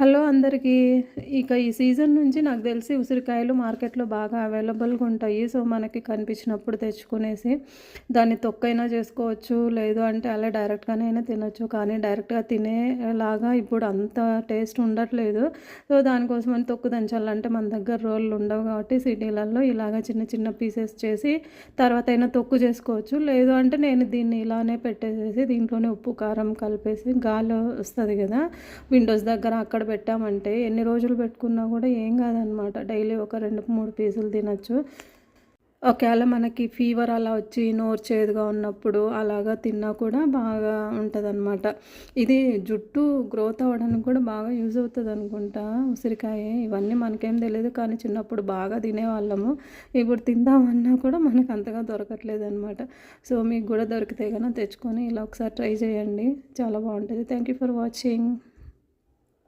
Hello అందరికీ. ఇక ఈ సీజన్ నుంచి నాకు తెలిసి ఉసిరికాయలు మార్కెట్లో బాగా అవైలబుల్గా ఉంటాయి. సో మనకి కనిపించినప్పుడు తెచ్చుకునేసి దాన్ని తొక్కైనా చేసుకోవచ్చు, లేదు అంటే అలా డైరెక్ట్గానైనా తినొచ్చు. కానీ డైరెక్ట్గా తినేలాగా ఇప్పుడు అంత టేస్ట్ ఉండట్లేదు. సో దానికోసమని తొక్కు దంచాలంటే మన దగ్గర రోళ్ళు ఉండవు కాబట్టి సిటీలలో ఇలాగ చిన్న చిన్న పీసెస్ చేసి తర్వాత అయినా తొక్కు చేసుకోవచ్చు. లేదు అంటే నేను దీన్ని ఇలానే పెట్టేసేసి దీంట్లోనే ఉప్పు కారం కలిపేసి గాలి వస్తుంది కదా విండోస్ దగ్గర, అక్కడ పెట్టామంటే ఎన్ని రోజులు పెట్టుకున్నా కూడా ఏం కాదనమాట. డైలీ ఒక 2-3 పీసులు తినచ్చు. ఒకవేళ మనకి ఫీవర్ అలా వచ్చి నోరు చేదుగా ఉన్నప్పుడు అలాగా తిన్నా కూడా బాగా ఉంటుందన్నమాట. ఇది జుట్టు గ్రోత్ అవ్వడానికి కూడా బాగా యూజ్ అవుతుంది అనుకుంటా ఉసిరికాయ. ఇవన్నీ మనకేం తెలియదు కానీ చిన్నప్పుడు బాగా తినేవాళ్ళము. ఇప్పుడు తిందామన్నా కూడా మనకు అంతగా దొరకట్లేదు అనమాట. సో మీకు కూడా దొరికితే కనుక తెచ్చుకొని ఇలా ఒకసారి ట్రై చేయండి, చాలా బాగుంటుంది. Thank you for watching.